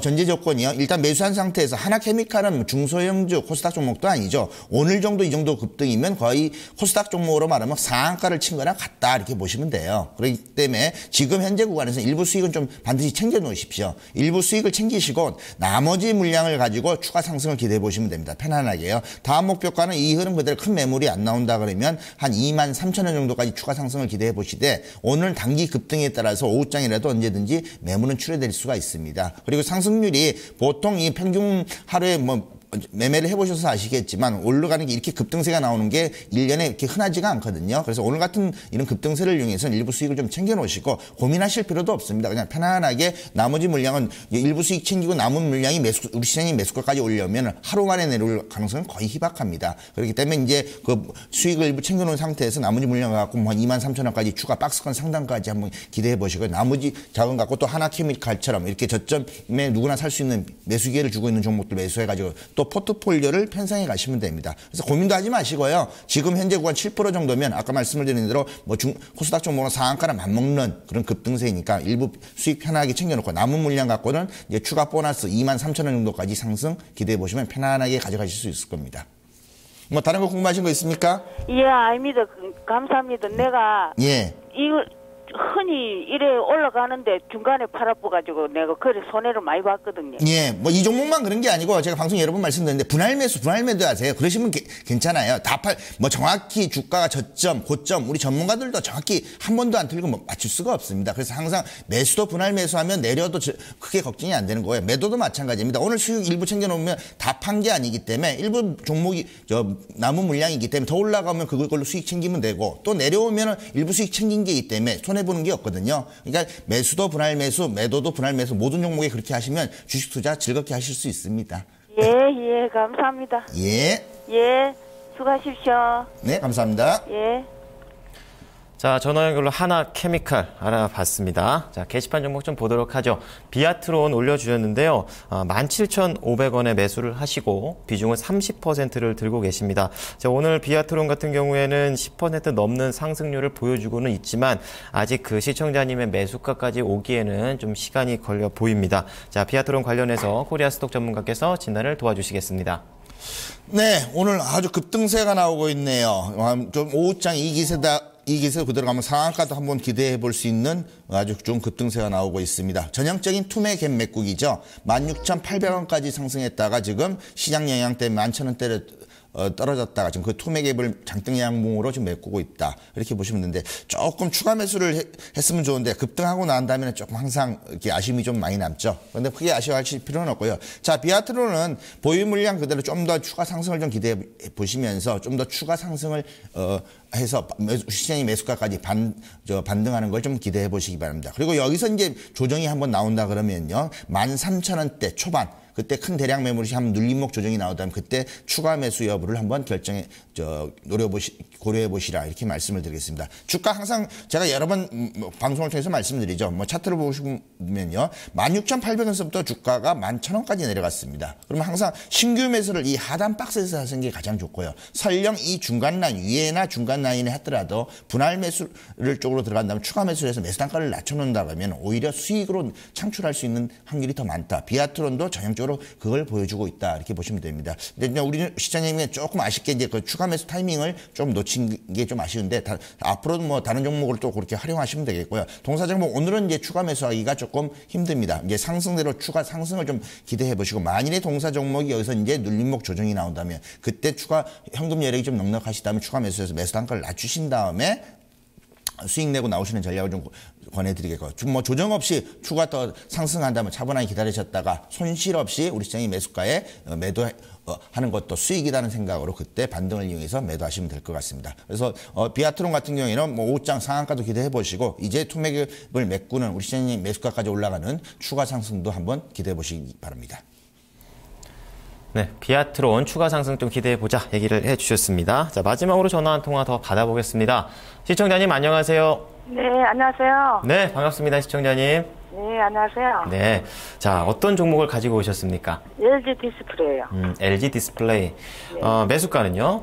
전제 조건이요. 일단 매수한 상태에서 하나케미칼은 중소형주 코스닥 종목도 아니죠. 오늘 정도 이 정도 급등이면 거의 코스닥 종목으로 말하면 상한가를 친 거나 같다 이렇게 보시면 돼요. 그렇기 때문에 지금 현재 구간에서 일부 수익은 좀 반드시 챙겨 놓으십시오. 일부 수익을 챙기시고 나머지 물량을 가지고 추가 상승을 기대해 보시면 됩니다. 편안하게요. 다음 목표가는 이 흐름 그대로 큰 매물이 안 나온다 그러면 한 23,000원 정도까지 추가 상승을 기대해 보시되 오늘 단기 급등에 따라서 오후장이라도 언제든지 매물은 출회될 수가 있습니다. 그리고 상승률이 보통 이 평균 하루에 매매를 해보셔서 아시겠지만 올라가는 게 이렇게 급등세가 나오는 게 1년에 이렇게 흔하지가 않거든요. 그래서 오늘 같은 이런 급등세를 이용해서 일부 수익을 좀 챙겨 놓으시고 고민하실 필요도 없습니다. 그냥 편안하게 나머지 물량은 일부 수익 챙기고 남은 물량이 우리 시장이 매수가까지 올려면 하루 만에 내려올 가능성은 거의 희박합니다. 그렇기 때문에 이제 그 수익을 일부 챙겨 놓은 상태에서 나머지 물량을 갖고 한 23,000원까지 추가 박스권 상단까지 한번 기대해 보시고 나머지 자금 갖고 또 하나케미칼처럼 이렇게 저점에 누구나 살 수 있는 매수 기회를 주고 있는 종목들 매수해가지고 또 포트폴리오를 편성해 가시면 됩니다. 그래서 고민도 하지 마시고요. 지금 현재 구간 7% 정도면 아까 말씀을 드린 대로 코스닥 종목은 상한가랑 맞먹는 그런 급등세니까 일부 수익 편하게 챙겨놓고 남은 물량 갖고는 이제 추가 보너스 23,000원 정도까지 상승 기대해 보시면 편안하게 가져가실 수 있을 겁니다. 뭐 다른 거 궁금하신 거 있습니까? 예, 아닙니다. 감사합니다. 내가 이걸 흔히 이래 올라가는데 중간에 팔아가지고 내가 그래 손해를 많이 봤거든요. 예, 뭐 이 종목만 그런 게 아니고 제가 방송 여러 번 말씀드렸는데 분할 매도 하세요. 그러시면 괜찮아요. 뭐 정확히 주가가 저점, 고점 우리 전문가들도 정확히 한 번도 안 틀고 뭐 맞출 수가 없습니다. 그래서 항상 매수도 분할 매수하면 내려도 크게 걱정이 안 되는 거예요. 매도도 마찬가지입니다. 오늘 수익 일부 챙겨놓으면 다 판 게 아니기 때문에 일부 종목이 남은 물량이기 때문에 더 올라가면 그걸로 수익 챙기면 되고 또 내려오면 일부 수익 챙긴 게이기 때문에 손해보는 게 없거든요. 그러니까 매수도 분할 매수, 매도도 분할 매수 모든 종목에 그렇게 하시면 주식 투자 즐겁게 하실 수 있습니다. 예, 감사합니다. 예, 수고하십시오. 네, 감사합니다. 예. 자, 전화 연결로 하나 케미칼 알아봤습니다. 자, 게시판 종목 좀 보도록 하죠. 비아트론 올려주셨는데요. 17,500원에 매수를 하시고 비중은 30%를 들고 계십니다. 자, 오늘 비아트론 같은 경우에는 10% 넘는 상승률을 보여주고는 있지만 아직 그 시청자님의 매수가까지 오기에는 좀 시간이 걸려 보입니다. 자, 비아트론 관련해서 코리아 스톡 전문가께서 진단을 도와주시겠습니다. 네, 오늘 아주 급등세가 나오고 있네요. 좀 오후장 이 기세 그대로 가면 상한가도 한번 기대해 볼 수 있는 아주 좀 급등세가 나오고 있습니다. 전형적인 투매 갭 매국이죠. 16,800원까지 상승했다가 지금 시장 영향 때문에 11,000원대를 떨어졌다가 지금 그 투매 갭을 장대 양봉으로 지금 메꾸고 있다. 이렇게 보시면 되는데 조금 추가 매수를 했으면 좋은데 급등하고 난 다음에는 조금 항상 이렇게 아쉬움이 좀 많이 남죠. 그런데 크게 아쉬워하실 필요는 없고요. 자, 비아트론은 보유 물량 그대로 좀 더 추가 상승을 좀 기대해 보시면서 좀 더 추가 상승을 해서 시장의 매수가까지 반등하는 걸 좀 기대해 보시기 바랍니다. 그리고 여기서 이제 조정이 한번 나온다 그러면요. 13,000원대 초반 그때 큰 대량 매물이 한번 눌림목 조정이 나오다면 그때 추가 매수 여부를 한번 고려해 보시라 이렇게 말씀을 드리겠습니다. 주가 항상 제가 여러 번 방송을 통해서 말씀드리죠. 뭐 차트를 보시면요. 16,800원서부터 주가가 11,000원까지 내려갔습니다. 그러면 항상 신규 매수를 이 하단 박스에서 하시는 게 가장 좋고요. 설령 이 중간 라인 위에나 중간 라인에 하더라도 분할 매수를 쪽으로 들어간다면 추가 매수를 해서 매수 단가를 낮춰놓는다 하면 오히려 수익으로 창출할 수 있는 확률이 더 많다. 비아트론도 전형적으로 그걸 보여주고 있다 이렇게 보시면 됩니다. 근데 우리 시장님이 조금 아쉽게 이제 그 추가 매수 타이밍을 좀 놓친 게 좀 아쉬운데 앞으로도 뭐 다른 종목을 또 그렇게 활용하시면 되겠고요. 동사 종목 오늘은 이제 추가 매수하기가 조금 힘듭니다. 이제 상승대로 추가 상승을 좀 기대해 보시고 만일에 동사 종목이 여기서 이제 눌림목 조정이 나온다면 그때 추가 현금 여력이 좀 넉넉하시다면 추가 매수해서 매수 단가를 낮추신 다음에 수익 내고 나오시는 전략을 좀 권해드리겠고, 뭐 조정 없이 추가 더 상승한다면 차분하게 기다리셨다가 손실 없이 우리 시장의 매수가에 매도하는 것도 수익이라는 생각으로 그때 반등을 이용해서 매도하시면 될 것 같습니다. 그래서 비아트론 같은 경우에는 뭐 오후장 상한가도 기대해 보시고 이제 투매급을 메꾸는 우리 시장의 매수가까지 올라가는 추가 상승도 한번 기대해 보시기 바랍니다. 네, 비아트론 추가 상승 좀 기대해보자 얘기를 해주셨습니다. 자, 마지막으로 전화 한 통화 더 받아보겠습니다. 시청자님 안녕하세요. 네, 안녕하세요. 네, 반갑습니다. 시청자님. 네, 안녕하세요. 네, 자, 어떤 종목을 가지고 오셨습니까? LG 디스플레이요. LG 디스플레이. 네. 매수가는요?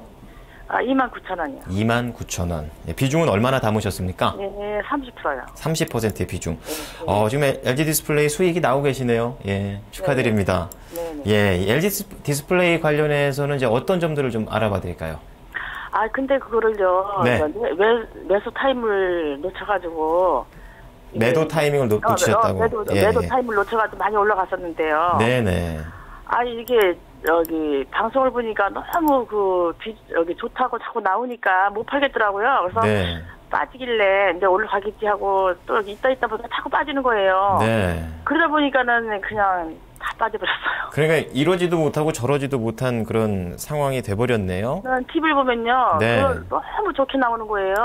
29,000원이요. 29,000원. 네, 비중은 얼마나 담으셨습니까? 네, 30%요. 30%의 비중. 지금 LG 디스플레이 수익이 나오고 계시네요. 예, 축하드립니다. 네. 예, LG 디스플레이 관련해서는 이제 어떤 점들을 좀 알아봐 드릴까요? 근데 그거를요. 네. 매수 타임을 놓쳐가지고. 매도 타이밍을 놓치셨다고. 매도 타임을 놓쳐가지고 많이 올라갔었는데요. 네네. 이게 여기 방송을 보니까 너무 여기 좋다고 자꾸 나오니까 못 팔겠더라고요. 그래서 네. 빠지길래 이제 올라가겠지 하고 또 있다 보니까 자꾸 빠지는 거예요. 네. 그러다 보니까는 그냥 다 빠져버렸어요. 그러니까 이러지도 못하고 저러지도 못한 그런 상황이 돼버렸네요. TV를 보면요. 네. 그걸 너무 좋게 나오는 거예요.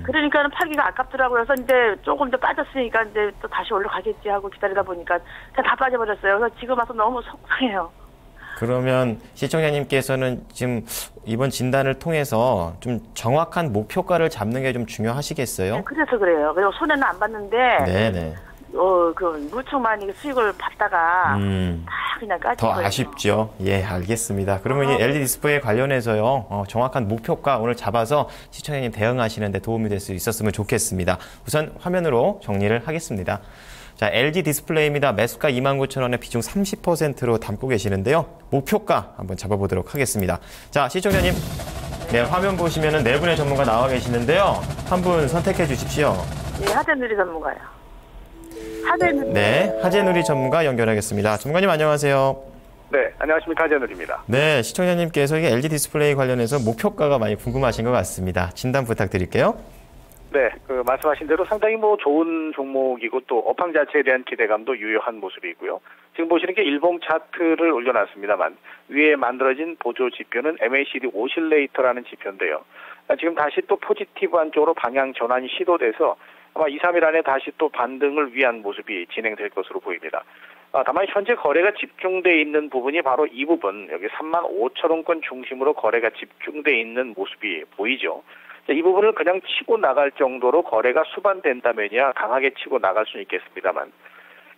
그러니까는 팔기가 아깝더라고요. 그래서 이제 조금 더 빠졌으니까 이제 또 다시 올라가겠지 하고 기다리다 보니까 그냥 다 빠져버렸어요. 그래서 지금 와서 너무 속상해요. 그러면 시청자님께서는 지금 이번 진단을 통해서 좀 정확한 목표가를 잡는 게 좀 중요하시겠어요? 네, 그래서 그래요. 그리고 손해는 안 봤는데. 네네. 그 물총만 수익을 받다가 다 그냥 까진 더 거예요. 아쉽죠. 예, 알겠습니다. 그러면 이 LED 디스플레이 관련해서요, 정확한 목표가 오늘 잡아서 시청자님 대응하시는 데 도움이 될 수 있었으면 좋겠습니다. 우선 화면으로 정리를 하겠습니다. 자, LG 디스플레이입니다. 매수가 29,000원에 비중 30%로 담고 계시는데요. 목표가 한번 잡아보도록 하겠습니다. 자, 시청자님, 네, 화면 보시면은 네 분의 전문가 나와 계시는데요. 한 분 선택해 주십시오. 예, 하재누리 전문가요. 하재누리. 네, 하재누리 전문가 연결하겠습니다. 전문가님 안녕하세요. 네, 안녕하십니까. 하재누리입니다. 네, 시청자님께서 이게 LG 디스플레이 관련해서 목표가가 많이 궁금하신 것 같습니다. 진단 부탁드릴게요. 네, 말씀하신 대로 상당히 좋은 종목이고 또 업황 자체에 대한 기대감도 유효한 모습이고요. 지금 보시는 게 일봉 차트를 올려놨습니다만 위에 만들어진 보조 지표는 MACD 오실레이터라는 지표인데요. 지금 다시 또 포지티브한 쪽으로 방향 전환이 시도돼서 아마 2, 3일 안에 다시 또 반등을 위한 모습이 진행될 것으로 보입니다. 다만 현재 거래가 집중돼 있는 부분이 바로 이 부분, 여기 35,000원권 중심으로 거래가 집중돼 있는 모습이 보이죠. 이 부분을 그냥 치고 나갈 정도로 거래가 수반된다면야 강하게 치고 나갈 수는 있겠습니다만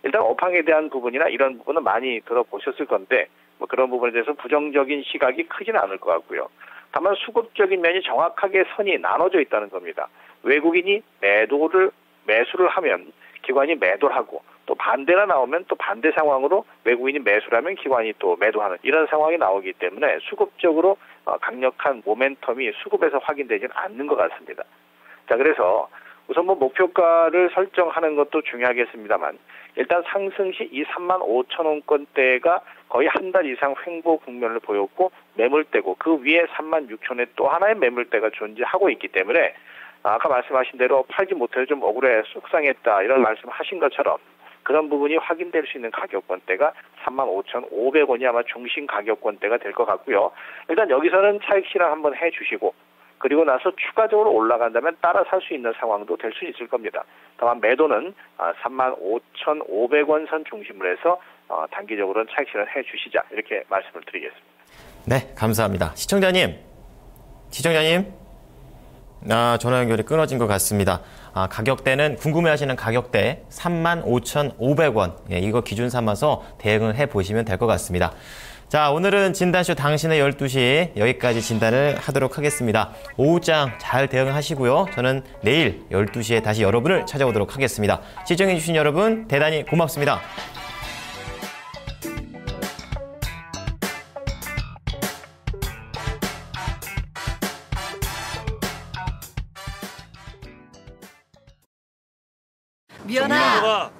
일단 업황에 대한 부분이나 이런 부분은 많이 들어보셨을 건데 그런 부분에 대해서 부정적인 시각이 크지는 않을 것 같고요. 다만 수급적인 면이 정확하게 선이 나눠져 있다는 겁니다. 외국인이 매수를 하면 기관이 매도를 하고 또 반대가 나오면 또 반대 상황으로 외국인이 매수를 하면 기관이 또 매도하는 이런 상황이 나오기 때문에 수급적으로 강력한 모멘텀이 수급에서 확인되지는 않는 것 같습니다. 자, 그래서 우선 목표가를 설정하는 것도 중요하겠습니다만 일단 상승 시 이 35,000원권대가 거의 한 달 이상 횡보 국면을 보였고 매물대고 그 위에 36,000원에 또 하나의 매물대가 존재하고 있기 때문에 아까 말씀하신 대로 팔지 못해서 좀 억울해 속상했다 이런 말씀하신 것처럼 그런 부분이 확인될 수 있는 가격권대가 35,500원이 아마 중심 가격권대가 될 것 같고요. 일단 여기서는 차익 실현 한번 해주시고 그리고 나서 추가적으로 올라간다면 따라 살 수 있는 상황도 될 수 있을 겁니다. 다만 매도는 35,500원 선 중심으로 해서 단기적으로는 차익 실현 해주시자 이렇게 말씀을 드리겠습니다. 네, 감사합니다. 시청자님. 전화 연결이 끊어진 것 같습니다. 가격대는 궁금해하시는 가격대 35,500원. 예, 이거 기준 삼아서 대응을 해보시면 될 것 같습니다. 자, 오늘은 진단쇼 당신의 12시 여기까지 진단을 하도록 하겠습니다. 오후장 잘 대응하시고요. 저는 내일 12시에 다시 여러분을 찾아오도록 하겠습니다. 시청해주신 여러분 대단히 고맙습니다. 미연아,